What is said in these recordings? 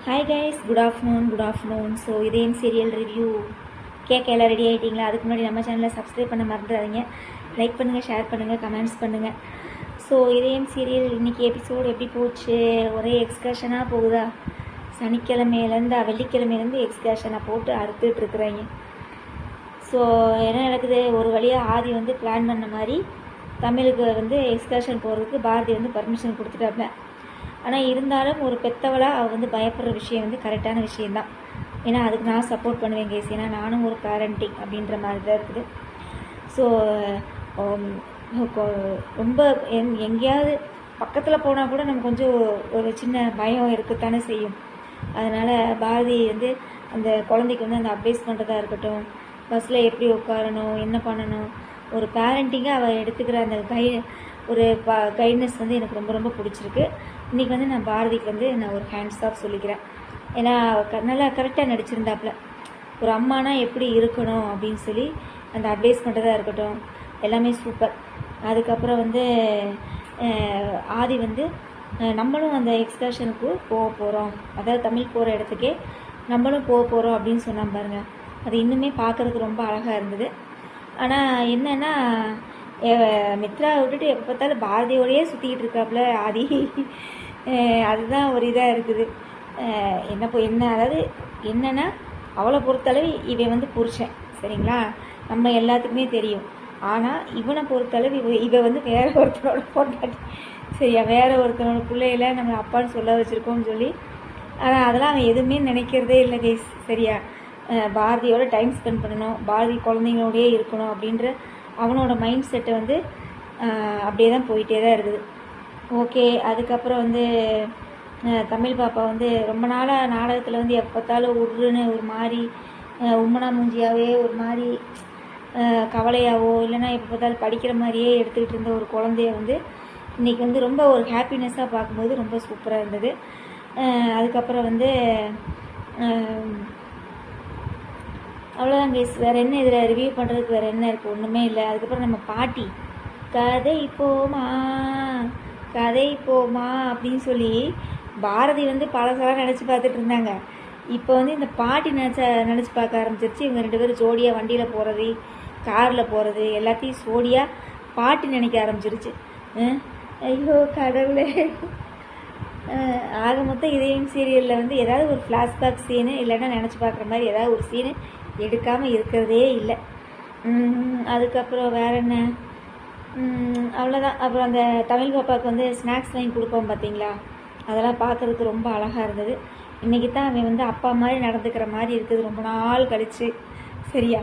Hi guys, good afternoon. So இதயம் serial review கேட்க எல்லாம் ரெடி ஆகிட்டிங்களா? அதுக்கு முன்னாடி நம்ம சேனலை சப்ஸ்கிரைப் பண்ண மறந்துடாதீங்க. லைக் பண்ணுங்கள், ஷேர் பண்ணுங்கள், கமெண்ட்ஸ் பண்ணுங்கள். ஸோ இதயம் சீரியல் இன்றைக்கி எபிசோடு எப்படி போச்சு? ஒரே எக்ஸ்கர்ஷனாக போகுதா? சனிக்கிழமையிலேருந்து வெள்ளிக்கிழமையிலேருந்து எக்ஸ்கர்ஷனை போட்டு அறுத்துட்ருக்குறாங்க. ஸோ என்ன நடக்குது? ஒரு வழியாக ஆதி வந்து பிளான் பண்ண மாதிரி தமிழுக்கு வந்து எக்ஸ்கர்ஷன் போகிறதுக்கு பாரதி வந்து பர்மிஷன் கொடுத்துட்டாப்ல. ஆனால் இருந்தாலும் ஒரு பெத்தவளாக அவள் வந்து பயப்படுற விஷயம் வந்து கரெக்டான விஷயந்தான். ஏன்னா அதுக்கு நான் சப்போர்ட் பண்ணுவேன் கேஸ். ஏன்னா நானும் ஒரு பேரண்டிங் அப்படின்ற மாதிரி தான் இருக்குது. ஸோ ரொம்ப எங்கேயாவது பக்கத்தில் போனால் கூட நம்ம கொஞ்சம் ஒரு சின்ன பயம் இருக்கத்தானே செய்யும். அதனால் பாரதி வந்து அந்த குழந்தைக்கு வந்து அந்த அட்வைஸ் பண்ணுறதா இருக்கட்டும், பஸ்ஸில் எப்படி உட்காரணும், என்ன பண்ணணும், ஒரு பேரண்டிங்காக அவள் எடுத்துக்கிற அந்த கைட்னஸ் வந்து எனக்கு ரொம்ப ரொம்ப பிடிச்சிருக்கு. இன்றைக்கி வந்து நான் பாரதிக்கு வந்து நான் ஒரு ஹேண்ட்ஸ் ஆஃப் சொல்லிக்கிறேன். ஏன்னா நல்லா கரெக்டாக நடிச்சிருந்தாப்புல. ஒரு அம்மானா எப்படி இருக்கணும் அப்படின்னு சொல்லி அந்த அட்வைஸ் பண்ணுறதா இருக்கட்டும், எல்லாமே சூப்பர். அதுக்கப்புறம் வந்து ஆதி வந்து நம்மளும் அந்த எக்ஸ்கர்ஷனுக்கு போக போகிறோம், அதாவது தமிழ் போகிற இடத்துக்கே நம்மளும் போக போகிறோம் அப்படின்னு சொன்னான் பாருங்க. அது இன்னுமே பார்க்குறதுக்கு ரொம்ப அழகாக இருந்தது. ஆனால் என்னென்னா மித்ரா விட்டுட்டு எப்போ பார்த்தாலும் பாரதியோடையே சுற்றிக்கிட்டு இருக்காப்புல ஆதி. அதுதான் ஒரு இதாக இருக்குது. அதாவது என்னென்னா அவளை பொறுத்தளவு இவன் வந்து புருஷன், சரிங்களா? நம்ம எல்லாத்துக்குமே தெரியும். ஆனால் இவனை பொறுத்தளவு இவ வந்து வேற ஒருத்தனோட பொண்டாட்டி, சரியா? வேற ஒருத்தனோட பிள்ளையில நம்ம அப்பான்னு சொல்ல வச்சுருக்கோம்னு சொல்லி. ஆனால் அதெல்லாம் அவன் எதுவுமே நினைக்கிறதே இல்லை கைஸ், சரியா? பாரதியோட டைம் ஸ்பெண்ட் பண்ணணும், பாரதி குழந்தைங்களோடையே இருக்கணும் அப்படின்ற அவனோட மைண்ட் செட்டை வந்து அப்படியே தான் போயிட்டே தான் இருக்குது. ஓகே. அதுக்கப்புறம் வந்து தமிழ் பாப்பா வந்து ரொம்ப நாளாக நாடகத்தில் வந்து எப்போ பார்த்தாலும் உருன்னு ஒரு மாதிரி உம்மனா மூஞ்சியாகவே ஒரு மாதிரி கவலையாவோ இல்லைன்னா எப்போ பார்த்தாலும் படிக்கிற மாதிரியே எடுத்துக்கிட்டு இருந்த ஒரு குழந்தைய வந்து இன்றைக்கி வந்து ரொம்ப ஒரு ஹாப்பினஸ்ஸாக பார்க்கும்போது ரொம்ப சூப்பராக இருந்தது. அதுக்கப்புறம் வந்து அவ்வளோதான் கேஸ். வேறு என்ன இதில் ரிவ்யூ பண்ணுறதுக்கு வேறு என்ன இருக்குது? ஒன்றுமே இல்லை. அதுக்கப்புறம் நம்ம பாட்டி கதை போமா அப்படின்னு சொல்லி பாரதி வந்து பழசெல்லாம் நினச்சி பார்த்துட்டு இருந்தாங்க. இப்போ வந்து இந்த பாட்டி நினச்சி பார்க்க ஆரம்பிச்சிருச்சு. இவங்க 2 பேரும் ஜோடியாக வண்டியில் போகிறது, காரில் போகிறது எல்லாத்தையும் ஜோடியாக பாட்டி நினைக்க ஆரம்பிச்சிருச்சு. ஐயோ கடவுளே! ஆக மொத்தம் இதயம் சீரியலில் வந்து ஏதாவது ஒரு ஃப்ளாஷ்பேக் சீனு இல்லைன்னா நினச்சி பார்க்குற மாதிரி ஏதாவது ஒரு சீனு எடுக்காமல் இருக்கிறதே இல்லை. அதுக்கப்புறம் வேறு என்ன? அவ்வளோதான். அப்புறம் அந்த தமிழ் பாப்பாவுக்கு வந்து ஸ்நாக்ஸ் வாங்கி கொடுப்போம் பார்த்தீங்களா? அதெல்லாம் பார்க்குறதுக்கு ரொம்ப அழகாக இருந்தது. இன்றைக்கி தான் அவன் வந்து அப்பா மாதிரி நடந்துக்கிற மாதிரி இருக்குது, ரொம்ப நாள் கழித்து, சரியா?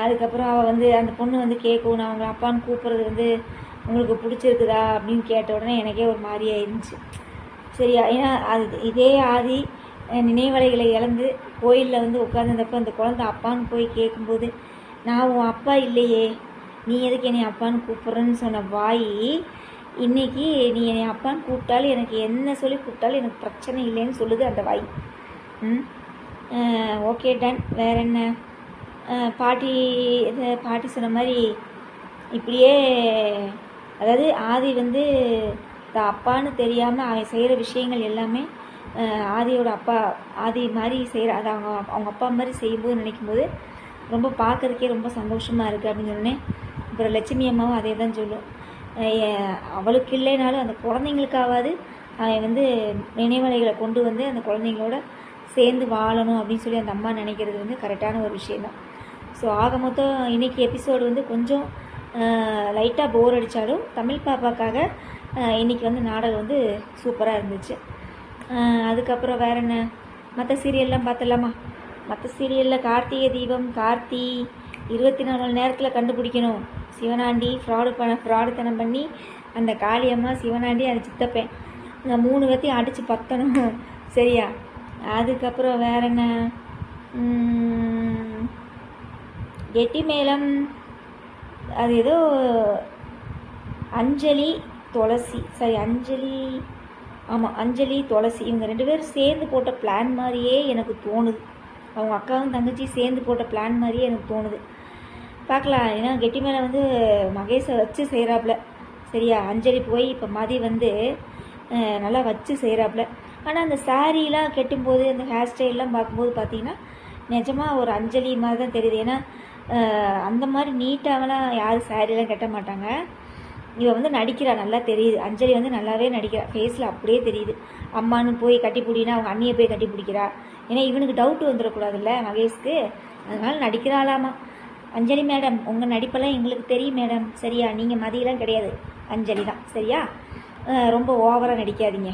அதுக்கப்புறம் அவள் வந்து அந்த பொண்ணு வந்து கேட்கும், நான் அவங்களை அப்பான்னு கூப்பிட்றது வந்து உங்களுக்கு பிடிச்சிருக்குதா அப்படின்னு கேட்ட உடனே எனக்கே ஒரு மாதிரியாக இருந்துச்சு, சரியா? ஏன்னா இதே ஆதி நினைவலைகளை இழந்து கோயிலில் வந்து உட்காந்துருந்தப்போ அந்த குழந்தை அப்பான்னு போய் கேட்கும்போது, நான் உன் அப்பா இல்லையே, நீ எதுக்கு என்னை அப்பான்னு கூப்பிட்றன்னு சொன்ன வாய் இன்றைக்கி நீ என்னை அப்பான்னு கூப்பிட்டாலும் எனக்கு என்ன சொல்லி கூப்பிட்டாலும் எனக்கு பிரச்சனை இல்லைன்னு சொல்லுது அந்த வாய். Okay, ton. வேறு என்ன? பாட்டி சொன்ன மாதிரி இப்படியே, அதாவது ஆதி வந்து அப்பான்னு தெரியாமல் அவன் செய்கிற விஷயங்கள் எல்லாமே ஆதியோட அப்பா ஆதி மாதிரி செய்கிற, அது அவங்க அப்பா மாதிரி செய்யும்போது நினைக்கும்போது ரொம்ப பார்க்குறதுக்கே ரொம்ப சந்தோஷமாக இருக்குது அப்படின்னு சொன்னேன். அப்புறம் லட்சுமி அம்மாவும் அதே தான் சொல்லும், அவளுக்கு இல்லைனாலும் அந்த குழந்தைங்களுக்காவது அவன் வந்து நினைவலைகளை கொண்டு வந்து அந்த குழந்தைங்களோட சேர்ந்து வாழணும் அப்படின்னு சொல்லி அந்த அம்மா நினைக்கிறது வந்து கரெக்டான ஒரு விஷயந்தான். ஸோ ஆக மொத்தம் இன்றைக்கி எபிசோடு வந்து கொஞ்சம் லைட்டாக போர் அடித்தாலும் தமிழ் பாப்பாக்காக இன்றைக்கி வந்து நாடகம் வந்து சூப்பராக இருந்துச்சு. அதுக்கப்புறம் வேறு என்ன? மற்ற சீரியல்லாம் பார்த்துடலாமா? மற்ற சீரியலில் கார்த்திகை தீபம், கார்த்தி 24 மணி நேரத்தில் கண்டுபிடிக்கணும், சிவனாண்டி ஃப்ராடுத்தனம் பண்ணி அந்த காளியம்மா, சிவனாண்டி, அது சித்தப்பேன், இந்த 3 பேர்த்தையும் அடித்து பத்தணும், சரியா? அதுக்கப்புறம் வேறு என்ன? கெட்டி மேளம், அது ஏதோ அஞ்சலி துளசி இவங்க 2 பேரும் சேர்ந்து போட்ட பிளான் மாதிரியே எனக்கு தோணுது. அவங்க அக்காவும் தங்கச்சி சேர்ந்து போட்ட பிளான் மாதிரியே எனக்கு தோணுது. பார்க்கலாம். ஏன்னா கெட்டி மேலே வந்து மகேஷை வச்சு செய்கிறாப்புல, சரியா? அஞ்சலி போய் இப்போ மதி வந்து நல்லா வச்சு செய்கிறாப்புல. ஆனால் அந்த சாரீலாம் கெட்டும்போது அந்த ஹேர் ஸ்டைல்லாம் பார்க்கும்போது பார்த்தீங்கன்னா நிஜமாக ஒரு அஞ்சலி மாதிரி தான் தெரியுது. ஏன்னா அந்த மாதிரி நீட்டாகலாம் யாரும் சாரீலாம் கட்ட மாட்டாங்க. இவ வந்து நடிக்கிறா, நல்லா தெரியுது. அஞ்சலி வந்து நல்லாவே நடிக்கிறா, ஃபேஸில் அப்படியே தெரியுது. அம்மானு போய் கட்டி பிடினா அவங்க அண்ணியை போய் கட்டி பிடிக்கிறா. ஏன்னா இவனுக்கு டவுட் வந்துடக்கூடாதுல்ல மகேஷ்க்கு, அதனால் நடிக்கிறாளாமா. அஞ்சலி மேடம், உங்கள் நடிப்பெல்லாம் எங்களுக்கு தெரியும் மேடம், சரியா? நீங்கள் மதியெல்லாம் கிடையாது, அஞ்சலி தான், சரியா? ரொம்ப ஓவராக நடிக்காதீங்க.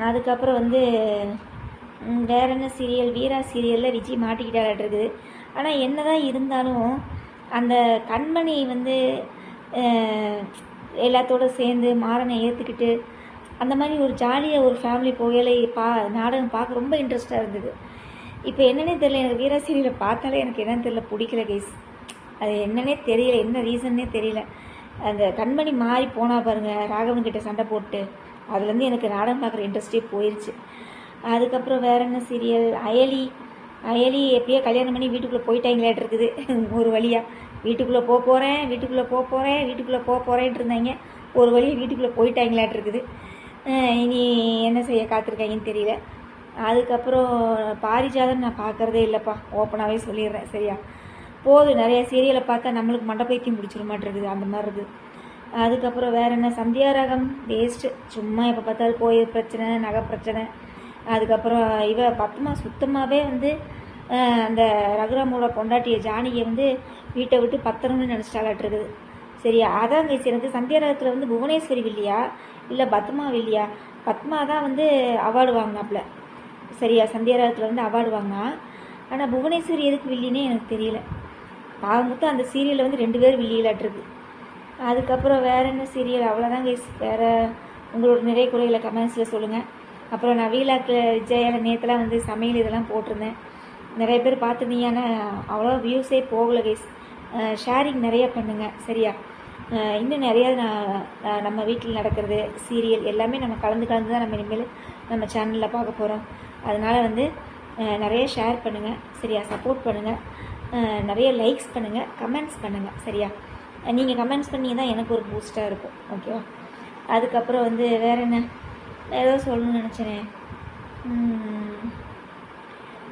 அதுக்கப்புறம் வந்து வேற என்ன சீரியல், வீரா சீரியலில் விஜய் மாட்டிக்கிட்டாலாட்டிருக்குது. ஆனால் என்ன தான் இருந்தாலும் அந்த கண்மணி வந்து எல்லாத்தோடு சேர்ந்து மாறனை ஏற்றுக்கிட்டு அந்த மாதிரி ஒரு ஜாலியாக ஒரு ஃபேமிலி போகலை நாடகம் பார்க்க ரொம்ப இன்ட்ரெஸ்டாக இருந்தது. இப்போ என்னன்னே தெரியல, எனக்கு வீரா சீரியலை பார்த்தாலே எனக்கு என்னன்னு தெரியல, பிடிக்கல கைஸ். அது என்னன்னே தெரியல, என்ன ரீசன்னே தெரியல. அந்த கண்மணி மாறி போனால் பாருங்கள், ராகவன்கிட்ட சண்டை போட்டு, அதுலேருந்து எனக்கு நாடகம் பார்க்குற இன்ட்ரெஸ்டே போயிடுச்சு. அதுக்கப்புறம் வேற என்ன சீரியல், அயலி எப்படியோ கல்யாணம் பண்ணி வீட்டுக்குள்ளே போயிட்டாங்களாட்டு இருக்குது. ஒரு வழியாக வீட்டுக்குள்ளே போகிறேன்ட்டு இருந்தாங்க, ஒரு வழியாக வீட்டுக்குள்ளே போயிட்டாங்களாட்டு இருக்குது. இனி என்ன செய்ய காத்திருக்காங்கன்னு தெரியல. அதுக்கப்புறம் பாரிஜாதம் நான் பார்க்குறதே இல்லைப்பா, ஓப்பனாகவே சொல்லிடுறேன், சரியா? போதும், நிறைய சீரியலை பார்த்தா நம்மளுக்கு மண்டபைத்தியம் பிடிச்சிட மாட்டேருக்குது, அந்த மாதிரி இருக்குது. அதுக்கப்புறம் வேறு என்ன, சந்தியாராகம் வேஸ்ட்டு, சும்மா எப்போ பார்த்தாலும் கோயில் பிரச்சனை, நகை பிரச்சனை. அதுக்கப்புறம் இவ பத்மா சுத்தமாகவே வந்து அந்த ரகுராமோட பொண்டாட்டிய ஜானியை வந்து வீட்டை விட்டு பத்திரம்னு நினச்சிட்டாலாட்டிருக்குது, சரியா? அதான் கைஸ், எனக்கு சந்தியாராகத்தில் வந்து புவனேஸ்வரி வில்லியா இல்லை பத்மா வில்லியா? பத்மா தான் வந்து அவார்டு வாங்கினாப்புல, சரியா? சந்தியாராகத்தில் வந்து அவார்டு வாங்கினா. ஆனால் புவனேஸ்வரி எதுக்கு வில்லினே எனக்கு தெரியல. மொத்தம் அந்த சீரியலில் வந்து 2 பேர் வில்லியலாட்டிருக்கு. அதுக்கப்புறம் வேறு என்ன சீரியல், அவ்வளோதான் கைஸ். வேறு உங்களோட நிறைய குறைகளை கமெண்ட்ஸில் சொல்லுங்கள். அப்புறம் நான் வீலாக்கு விஜயால நேற்றுலாம் வந்து சமையல் இதெல்லாம் போட்டிருந்தேன், நிறைய பேர் பார்த்துருந்தீங்க. ஆனால் அவ்வளோ வியூஸே போகலை கைஸ். ஷேரிங் நிறைய பண்ணுங்கள், சரியா? இன்னும் நிறையா நம்ம வீட்டில் நடக்கிறது சீரியல் எல்லாமே நம்ம கலந்து தான் நம்ம இனிமேல் நம்ம சேனலில் பார்க்க போகிறோம். அதனால் வந்து நிறைய ஷேர் பண்ணுங்கள், சரியா? சப்போர்ட் பண்ணுங்கள், நிறைய லைக்ஸ் பண்ணுங்கள், கமெண்ட்ஸ் பண்ணுங்கள், சரியா? நீங்கள் கமெண்ட்ஸ் பண்ணி தான் எனக்கு ஒரு பூஸ்ட்டாக இருக்கும், ஓகேவா? அதுக்கப்புறம் வந்து வேறு என்ன, ஏதோ சொல்லணும்னு நினச்சேனே,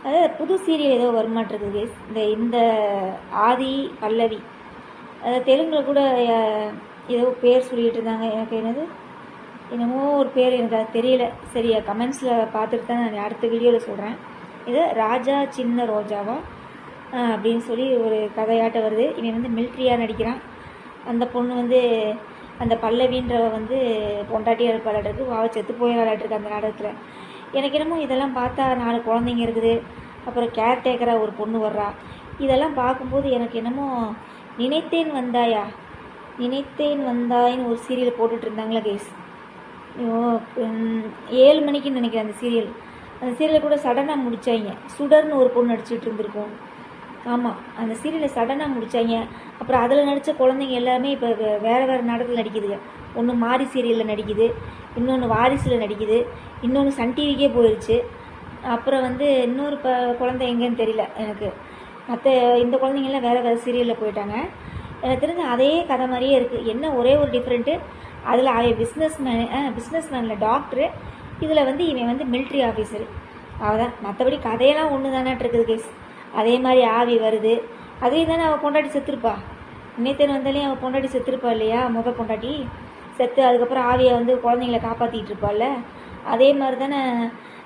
அதாவது புது சீரியல் ஏதோ வரமாட்டிருக்குது இந்த ஆதி பல்லவி, அதாவது தெலுங்கில் கூட ஏதோ பேர் சொல்லிகிட்டு இருந்தாங்க. எனக்கு என்னமோ ஒரு பேர் எனக்கு அது தெரியல, சரியா? கமெண்ட்ஸில் பார்த்துட்டு தான் நான் அடுத்த வீடியோவில் சொல்கிறேன். இது ராஜா சின்ன ரோஜாவா அப்படின்னு சொல்லி ஒரு கதையாட்ட வருது. இவன் வந்து மிலிட்ரியாக நடிக்கிறான். அந்த பொண்ணு வந்து அந்த பல்லவின்றவ வந்து பொண்டாட்டியாக இருப்பாளாட்டிருக்கு, வாவ செத்து போயிடாளாட்டிருக்கு அந்த நாடகத்தில். எனக்கு என்னமோ இதெல்லாம் பார்த்தா 4 குழந்தைங்க இருக்குது, அப்புறம் கேர்டேக்கராக ஒரு பொண்ணு வர்றா, இதெல்லாம் பார்க்கும்போது எனக்கு என்னமோ நினைத்தேன் வந்தாயின்னு ஒரு சீரியல் போட்டுட்டு இருந்தாங்களா கைஸ். 7 மணிக்குன்னு நினைக்கிறேன் அந்த சீரியல். அந்த சீரியலை கூட சடனாக முடித்தாங்க. சுடர்னு ஒரு பொண்ணு நடிச்சிட்டு இருந்திருக்கும். ஆமாம், அந்த சீரியலை சடனாக முடித்தாங்க. அப்புறம் அதில் நடித்த குழந்தைங்க எல்லாமே இப்போ வேறு நாடகத்தில் நடிக்குதுங்க. ஒன்று மாரி சீரியலில் நடிக்குது, இன்னொன்று வாரிசில் நடிக்குது, இன்னொன்று சன் டிவிக்கே போயிடுச்சு. அப்புறம் வந்து இன்னொரு குழந்தை எங்கேன்னு தெரியல எனக்கு. மற்ற இந்த குழந்தைங்கள்லாம் வேறு சீரியலில் போயிட்டாங்க. எனக்கு தெரிஞ்ச அதே கதை மாதிரியே இருக்குது. என்ன ஒரே ஒரு டிஃப்ரெண்ட்டு, அதில் அவன் பிஸ்னஸ்மேனில் டாக்டரு, இதில் வந்து இவன் வந்து மிலிட்ரி ஆஃபீஸரு, அவதான். மற்றபடி கதையெல்லாம் ஒன்று தானாட்டு இருக்குது கேஸ். அதே மாதிரி ஆவி வருது, அதே தானே அவள் பொண்டாட்டி செத்துருப்பா. இன்னைத்தேன் வந்தாலே அவள் பொண்டாட்டி செத்துருப்பா இல்லையா? பொண்டாட்டி செத்து அதுக்கப்புறம் ஆவியை வந்து குழந்தைங்கள காப்பாற்றிட்டு இருப்பாள்ல, அதே மாதிரி தானே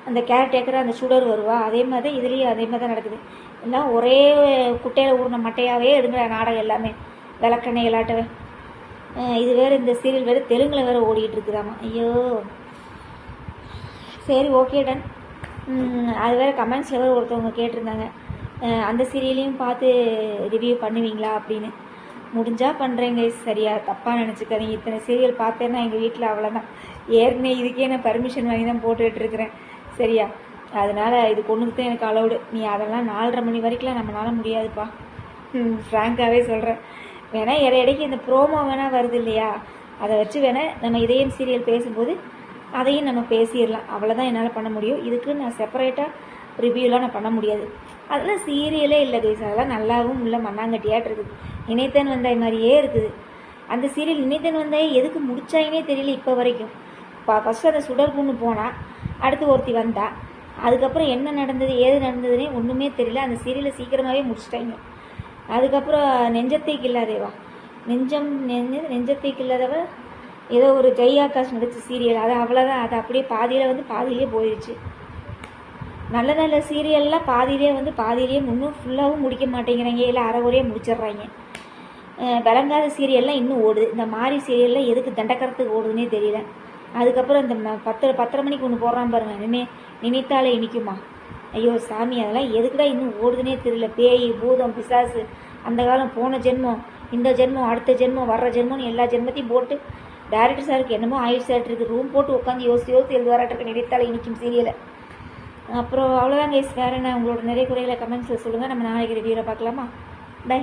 அந்த கேர்டேக்கராக அந்த சுடர் வருவா. அதே மாதிரி தான் இதுலேயும் அதே மாதிரி தான் நடக்குது. எல்லாம் ஒரே குட்டையில் ஊறின மட்டையாகவே எடுங்கிற நாடகம் எல்லாமே, விளக்கெண்ணெய் இல்லாட்டவே. இது வேறு, இந்த சீரியல் வேறு தெலுங்கில் வேறு ஓடிக்கிட்டு இருக்குதாமா. ஐயோ, சரி, ஓகே, டன். அது வேறு கமெண்ட்ஸில் வேறு ஒருத்தவங்க கேட்டிருந்தாங்க, அந்த சீரியலையும் பார்த்து ரிவ்யூ பண்ணுவீங்களா அப்படின்னு. முடிஞ்சால் பண்ணுறேங்க, சரியா? தப்பாக நினச்சிக்காதீங்க. இத்தனை சீரியல் பார்த்தேன்னா எங்கள் வீட்டில் அவ்வளோதான். ஏற்கனவே இதுக்கே நான் பர்மிஷன் வாங்கி தான் போட்டுட்ருக்கிறேன், சரியா? அதனால் இது கொண்டுக்கு தான் எனக்கு அலவுடு. நீ அதெல்லாம் 4:30 மணி வரைக்கும்லாம் நம்மளால் முடியாதுப்பா, ஃப்ராங்காகவே சொல்கிறேன். வேணால் இடைக்கு இந்த ப்ரோமோ வேணால் வருது இல்லையா, அதை வச்சு வேணால் நம்ம இதயம் சீரியல் பேசும்போது அதையும் நம்ம பேசிடலாம். அவ்வளோதான் என்னால் பண்ண முடியும். இதுக்கு நான் செப்பரேட்டாக ரிவ்யூலாம் நான் பண்ண முடியாது. அதெல்லாம் சீரியலே இல்லை கைஸ், அதெல்லாம் நல்லாவும் இல்லை, மண்ணாங்கட்டியாட்டு இருக்குது. நினைத்தேன் வந்தாய் மாதிரியே இருக்குது அந்த சீரியல். நினைத்தேன் வந்தாய் எதுக்கு முடிச்சாங்கன்னே தெரியல இப்போ வரைக்கும். ஃபஸ்ட்டு அந்த சுடர் பொண்ணு போனால், அடுத்து ஒருத்தி வந்தா. அதுக்கப்புறம் என்ன நடந்தது ஏது நடந்ததுன்னே ஒன்றுமே தெரியல. அந்த சீரியலை சீக்கிரமாகவே முடிச்சிட்டாங்க. அதுக்கப்புறம் நெஞ்சத்தைக்கு இல்லாதேவா, நெஞ்சத்தைக்கு இல்லாதவ ஏதோ ஒரு ஜெய்யாகாஷ் நடித்த சீரியல், அது அவ்வளோதான். அது அப்படியே பாதியிலே போயிடுச்சு. நல்ல நல்ல சீரியல்லாம் பாதியிலே இன்னும் ஃபுல்லாகவும் முடிக்க மாட்டேங்கிறாங்க, இல்லை அரைகுறையாக முடிச்சிடுறாங்க. விளங்காத சீரியல்லாம் இன்னும் ஓடுது. இந்த மாதிரி சீரியல்லாம் எதுக்கு தண்டக்கரத்துக்கு ஓடுதுன்னே தெரியல. அதுக்கப்புறம் இந்த 10:30 மணிக்கு ஒன்று போடுறான் பாருங்க, நினைத்தாலே இனிக்குமா. ஐயோ சாமி, அதெல்லாம் எதுக்குடா இன்னும் ஓடுதுன்னே தெரியல. பேய் பூதம் பிசாசு, அந்த காலம் போன ஜென்மம், இந்த ஜென்மம், அடுத்த ஜென்மம், வர்ற ஜென்மம்னு எல்லா ஜென்மத்தையும் போட்டு டேரக்டர் சாருக்கு என்னமோ ஆயிடுச்சு. ரூம் போட்டு உட்காந்து யோசித்து எழுதுவாராட்டிருக்கு நினைத்தாலே இனிக்கும் சீரியலை. அப்புறம் அவ்வளோதான் கைஸ். வேறு என்ன உங்களோட நிறைய குறைகளை கமெண்ட்ஸில் சொல்லுங்கள். நம்ம நாளைக்கு ரிவ்யூவில் பார்க்கலாமா? பை.